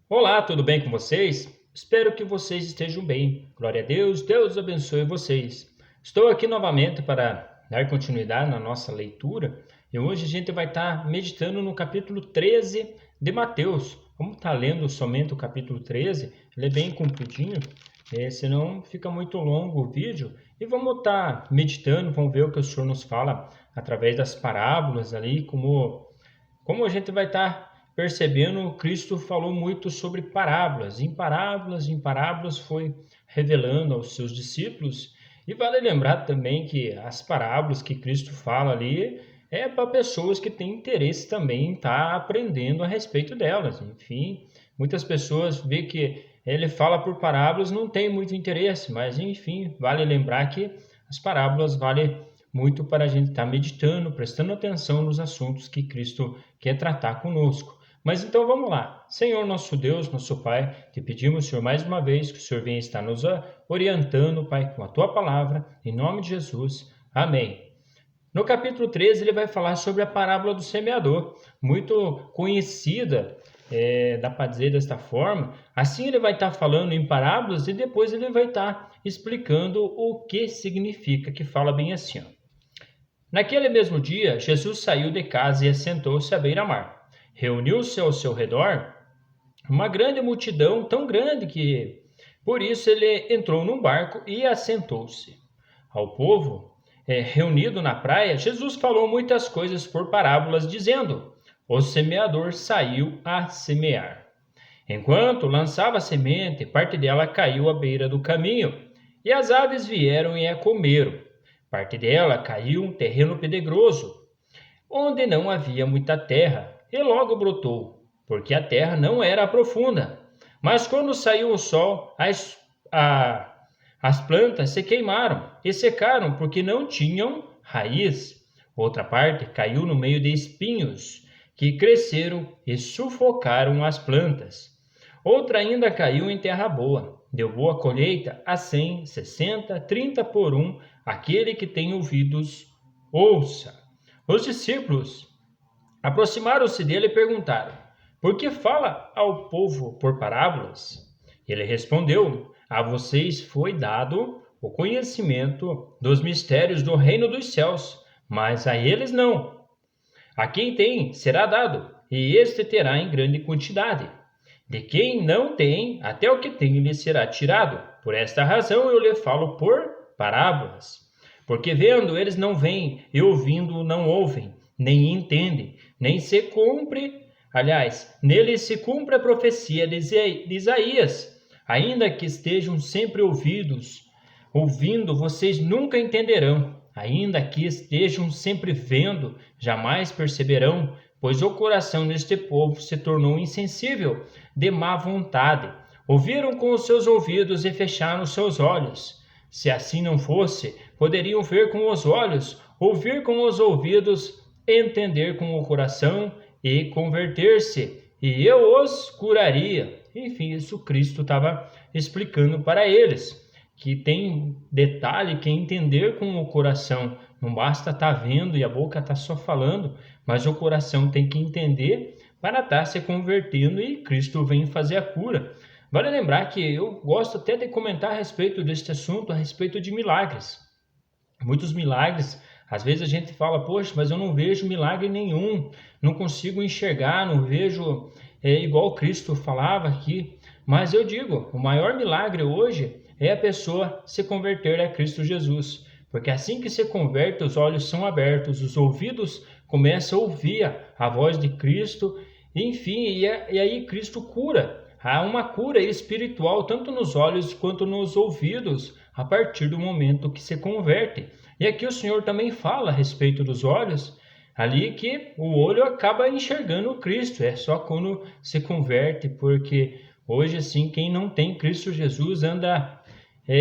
Olá, tudo bem com vocês? Espero que vocês estejam bem. Glória a Deus, Deus abençoe vocês. Estou aqui novamente para dar continuidade na nossa leitura e hoje a gente vai estar meditando no capítulo 13 de Mateus. Vamos estar lendo somente o capítulo 13, ele é bem compridinho, senão fica muito longo o vídeo. E vamos estar meditando, vamos ver o que o Senhor nos fala através das parábolas ali, como a gente vai estar percebendo, Cristo falou muito sobre parábolas. Em parábolas foi revelando aos seus discípulos. E vale lembrar também que as parábolas que Cristo fala ali é para pessoas que têm interesse também em estar aprendendo a respeito delas. Enfim, muitas pessoas veem que ele fala por parábolas, não tem muito interesse, mas enfim, vale lembrar que as parábolas valem muito para a gente estar meditando, prestando atenção nos assuntos que Cristo quer tratar conosco. Mas então vamos lá. Senhor nosso Deus, nosso Pai, te pedimos, Senhor, mais uma vez que o Senhor venha estar nos orientando, Pai, com a tua palavra, em nome de Jesus. Amém. No capítulo 13, ele vai falar sobre a parábola do semeador, muito conhecida, dá para dizer desta forma. Assim ele vai estar falando em parábolas e depois ele vai estar explicando o que significa, que fala bem assim, ó. Naquele mesmo dia, Jesus saiu de casa e assentou-se à beira-mar. Reuniu-se ao seu redor uma grande multidão, tão grande que, por isso, ele entrou num barco e assentou-se. Ao povo, reunido na praia, Jesus falou muitas coisas por parábolas, dizendo: O semeador saiu a semear. Enquanto lançava a semente, parte dela caiu à beira do caminho, e as aves vieram e a comeram. Parte dela caiu em terreno pedregoso, onde não havia muita terra, e logo brotou, porque a terra não era profunda. Mas quando saiu o sol, as plantas se queimaram e secaram, porque não tinham raiz. Outra parte caiu no meio de espinhos, que cresceram e sufocaram as plantas. Outra ainda caiu em terra boa, deu boa colheita a 100, 60, 30 por um. Aquele que tem ouvidos, ouça. Os discípulos aproximaram-se dele e perguntaram: Por que fala ao povo por parábolas? Ele respondeu: A vocês foi dado o conhecimento dos mistérios do reino dos céus, mas a eles não. A quem tem, será dado, e este terá em grande quantidade. De quem não tem, até o que tem lhe será tirado. Por esta razão eu lhe falo por parábolas. Porque vendo eles não veem, e ouvindo não ouvem, nem entendem, nem se cumpre, nele se cumpre a profecia de Isaías. Ainda que estejam sempre ouvindo, vocês nunca entenderão. Ainda que estejam sempre vendo, jamais perceberão, pois o coração deste povo se tornou insensível, de má vontade. Ouviram com os seus ouvidos e fecharam os seus olhos. Se assim não fosse, poderiam ver com os olhos, ouvir com os ouvidos, entender com o coração e converter-se, e eu os curaria. Enfim, isso Cristo estava explicando para eles, que tem detalhe que é entender com o coração. Não basta estar vendo e a boca está só falando, mas o coração tem que entender para estar se convertendo e Cristo vem fazer a cura. Vale lembrar que eu gosto até de comentar a respeito deste assunto, a respeito de milagres. Muitos milagres, às vezes a gente fala, poxa, mas eu não vejo milagre nenhum, não consigo enxergar, não vejo igual Cristo falava aqui. Mas eu digo, o maior milagre hoje é a pessoa se converter a Cristo Jesus. Porque assim que se converte, os olhos são abertos, os ouvidos começam a ouvir a voz de Cristo, enfim, e aí Cristo cura. Há uma cura espiritual tanto nos olhos quanto nos ouvidos a partir do momento que se converte. E aqui o Senhor também fala a respeito dos olhos, ali que o olho acaba enxergando Cristo, é só quando se converte, porque hoje assim quem não tem Cristo Jesus anda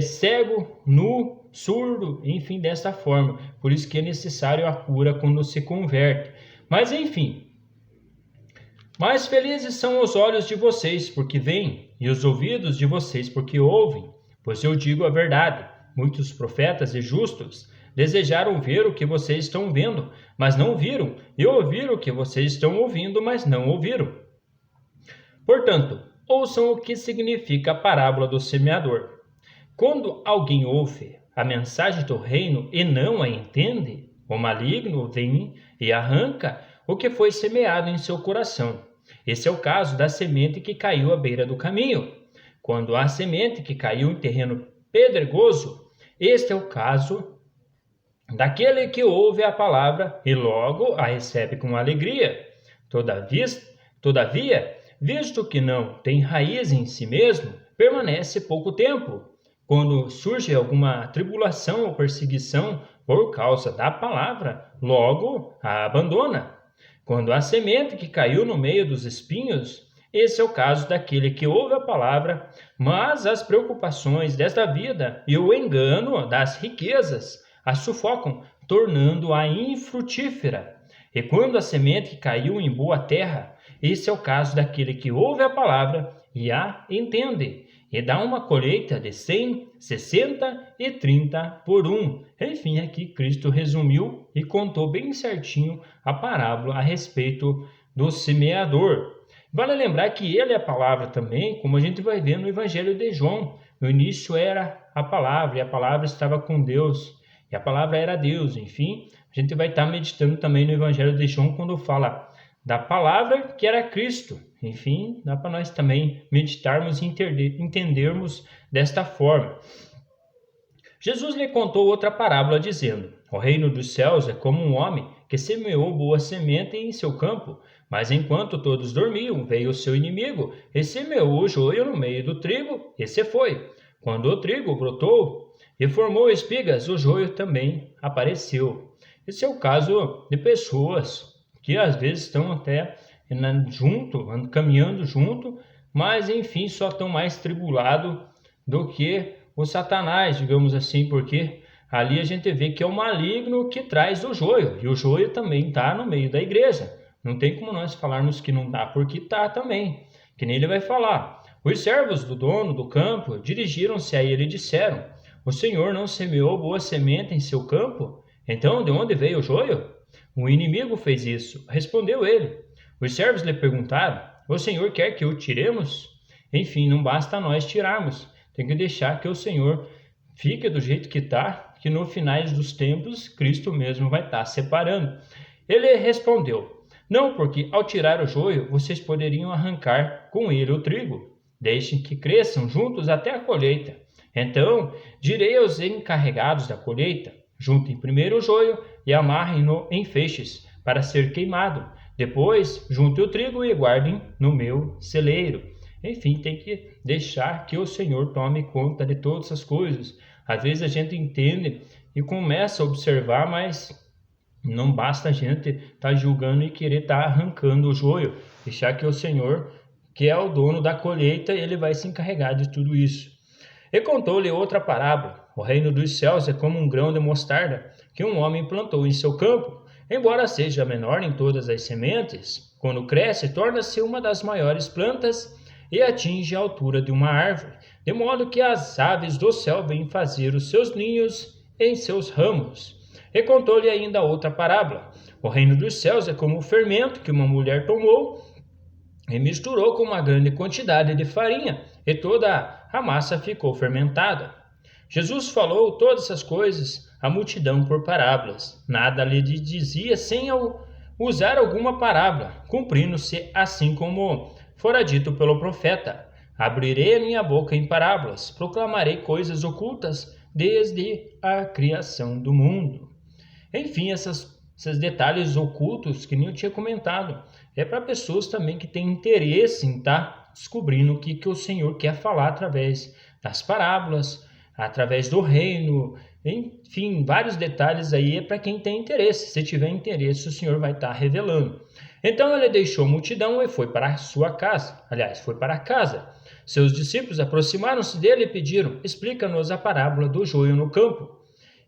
cego, nu, surdo, enfim, dessa forma. Por isso que é necessário a cura quando se converte. Mas enfim, mais felizes são os olhos de vocês, porque veem, e os ouvidos de vocês, porque ouvem. Pois eu digo a verdade, muitos profetas e justos desejaram ver o que vocês estão vendo, mas não viram, e ouvir o que vocês estão ouvindo, mas não ouviram. Portanto, Ouçam o que significa a parábola do semeador. Quando alguém ouve a mensagem do reino e não a entende, o maligno vem e arranca o que foi semeado em seu coração. Esse é o caso da semente que caiu à beira do caminho. Quando a semente que caiu em terreno pedregoso, este é o caso daquele que ouve a palavra e logo a recebe com alegria. Todavia, visto que não tem raiz em si mesmo, permanece pouco tempo. Quando surge alguma tribulação ou perseguição por causa da palavra, logo a abandona. Quando a semente que caiu no meio dos espinhos, esse é o caso daquele que ouve a palavra, mas as preocupações desta vida e o engano das riquezas a sufocam, tornando-a infrutífera. E quando a semente que caiu em boa terra, esse é o caso daquele que ouve a palavra e a entende, e dá uma colheita de 100, 60 e 30 por um. Enfim, aqui Cristo resumiu e contou bem certinho a parábola a respeito do semeador. Vale lembrar que ele é a palavra também, como a gente vai ver no Evangelho de João. No início era a palavra, e a palavra estava com Deus, e a palavra era Deus. Enfim, a gente vai estar meditando também no Evangelho de João quando fala da palavra que era Cristo. Enfim, dá para nós também meditarmos e entendermos desta forma. Jesus lhe contou outra parábola dizendo: o reino dos céus é como um homem que semeou boa semente em seu campo, mas enquanto todos dormiam, veio o seu inimigo e semeou o joio no meio do trigo e se foi. Quando o trigo brotou e formou espigas, o joio também apareceu. Esse é o caso de pessoas que às vezes estão até caminhando junto, mas enfim, só estão mais tribulados do que o Satanás, digamos assim, porque ali a gente vê que é o maligno que traz o joio, e o joio também está no meio da igreja. Não tem como nós falarmos que não está, porque está também, que nem ele vai falar. Os servos do dono do campo dirigiram-se a ele e disseram: o Senhor não semeou boa semente em seu campo? Então, de onde veio o joio? O inimigo fez isso, respondeu ele. Os servos lhe perguntaram: o Senhor quer que o tiremos? Enfim, não basta nós tirarmos, tem que deixar que o Senhor fique do jeito que está, que no finais dos tempos Cristo mesmo vai estar separando. Ele respondeu: não, porque ao tirar o joio, vocês poderiam arrancar com ele o trigo. Deixem que cresçam juntos até a colheita. Então direi aos encarregados da colheita: juntem primeiro o joio e amarrem-no em feixes para ser queimado. Depois, juntem o trigo e guardem no meu celeiro. Enfim, tem que deixar que o Senhor tome conta de todas as coisas. Às vezes a gente entende e começa a observar, mas não basta a gente estar julgando e querer estar arrancando o joio. Deixar que o Senhor, que é o dono da colheita, ele vai se encarregar de tudo isso. E contou-lhe outra parábola: o reino dos céus é como um grão de mostarda que um homem plantou em seu campo. Embora seja menor em todas as sementes, quando cresce, torna-se uma das maiores plantas e atinge a altura de uma árvore, de modo que as aves do céu vêm fazer os seus ninhos em seus ramos. E contou-lhe ainda outra parábola: o reino dos céus é como o fermento que uma mulher tomou e misturou com uma grande quantidade de farinha, e toda a massa ficou fermentada. Jesus falou todas essas coisas à multidão por parábolas. Nada lhe dizia sem usar alguma parábola, cumprindo-se assim como fora dito pelo profeta: abrirei a minha boca em parábolas, proclamarei coisas ocultas desde a criação do mundo. Enfim, esses detalhes ocultos que nem eu tinha comentado, é para pessoas também que têm interesse em estar descobrindo o que o Senhor quer falar através das parábolas, através do reino, enfim, vários detalhes aí é para quem tem interesse. Se tiver interesse, o Senhor vai estar revelando. Então ele deixou a multidão e foi para a sua casa. Aliás, foi para a casa. Seus discípulos aproximaram-se dele e pediram: explica-nos a parábola do joio no campo.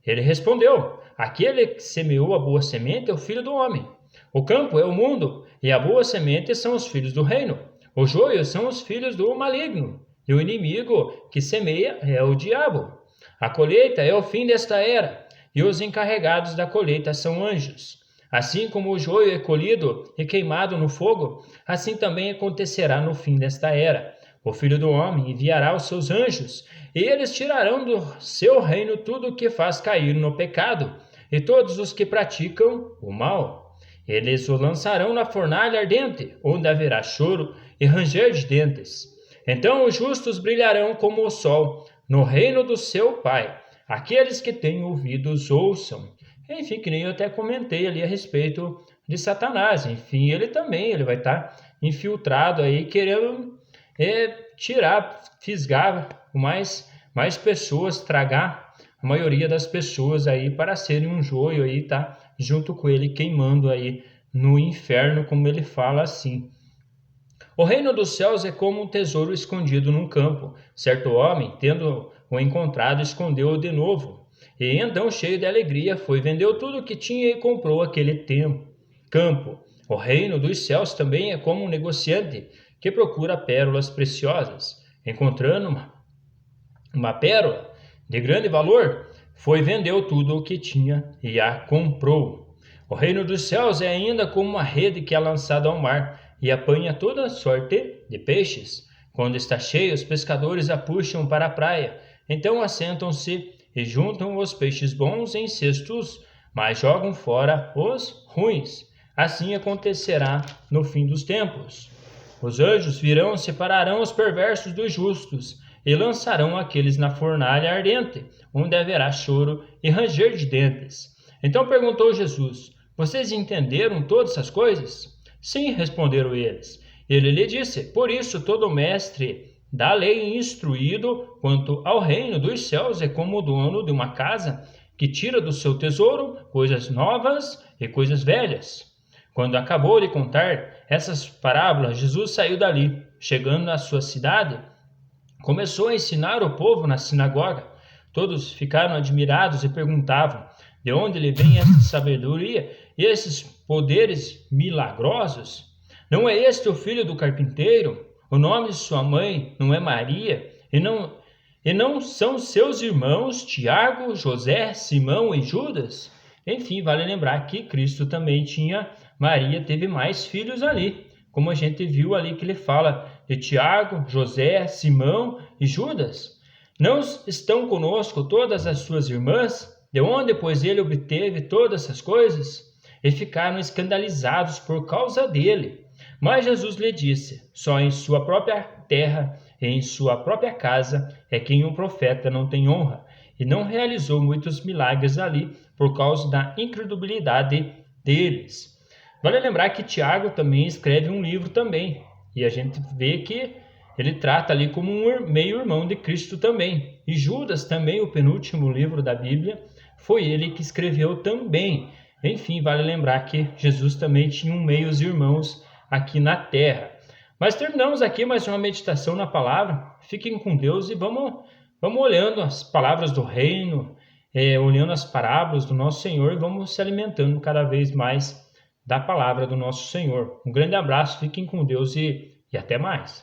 Ele respondeu: aquele que semeou a boa semente é o filho do homem. O campo é o mundo, e a boa semente são os filhos do reino. O joio são os filhos do maligno, e o inimigo que semeia é o diabo. A colheita é o fim desta era, e os encarregados da colheita são anjos. Assim como o joio é colhido e queimado no fogo, assim também acontecerá no fim desta era. o Filho do Homem enviará os seus anjos, e eles tirarão do seu reino tudo o que faz cair no pecado, e todos os que praticam o mal. Eles o lançarão na fornalha ardente, onde haverá choro e ranger de dentes. Então os justos brilharão como o sol no reino do seu Pai. Aqueles que têm ouvidos ouçam. Enfim, que nem eu até comentei ali a respeito de Satanás. Enfim, ele vai estar infiltrado aí, querendo tirar, fisgar mais pessoas, tragar a maioria das pessoas aí para serem um joio aí, tá? Junto com ele queimando aí no inferno, como ele fala assim. O reino dos céus é como um tesouro escondido num campo. Certo homem, tendo-o encontrado, escondeu-o de novo. E então, cheio de alegria, foi, vendeu tudo o que tinha e comprou aquele campo. O reino dos céus também é como um negociante que procura pérolas preciosas. Encontrando uma pérola de grande valor, foi, vendeu tudo o que tinha e a comprou. O reino dos céus é ainda como uma rede que é lançada ao mar e apanha toda sorte de peixes. Quando está cheio, os pescadores a puxam para a praia. Então assentam-se e juntam os peixes bons em cestos, mas jogam fora os ruins. Assim acontecerá no fim dos tempos. Os anjos virão e separarão os perversos dos justos e lançarão aqueles na fornalha ardente, onde haverá choro e ranger de dentes. Então perguntou Jesus: Vocês entenderam todas essas coisas? Sim, responderam eles. Ele lhe disse: Por isso todo mestre da lei instruído quanto ao reino dos céus é como o dono de uma casa que tira do seu tesouro coisas novas e coisas velhas. Quando acabou de contar essas parábolas, Jesus saiu dali. Chegando à sua cidade, começou a ensinar o povo na sinagoga. Todos ficaram admirados e perguntavam: De onde lhe vem essa sabedoria e esses poderes milagrosos? Não é este o filho do carpinteiro? O nome de sua mãe não é Maria? E não são seus irmãos Tiago, José, Simão e Judas? Enfim, vale lembrar que Cristo também Maria teve mais filhos ali, como a gente viu ali que ele fala de Tiago, José, Simão e Judas. Não estão conosco todas as suas irmãs? De onde, pois, ele obteve todas essas coisas? E ficaram escandalizados por causa dele. Mas Jesus lhe disse: Só em sua própria terra e em sua própria casa é quem um profeta não tem honra. E não realizou muitos milagres ali por causa da incredulidade deles. Vale lembrar que Tiago também escreve um livro também. E a gente vê que ele trata ali como um meio-irmão de Cristo também. E Judas também, o penúltimo livro da Bíblia, foi ele que escreveu também. Enfim, vale lembrar que Jesus também tinha meios irmãos aqui na terra. Mas terminamos aqui mais uma meditação na palavra. Fiquem com Deus e vamos olhando as palavras do reino, olhando as parábolas do nosso Senhor e vamos se alimentando cada vez mais da palavra do nosso Senhor. Um grande abraço, fiquem com Deus e até mais.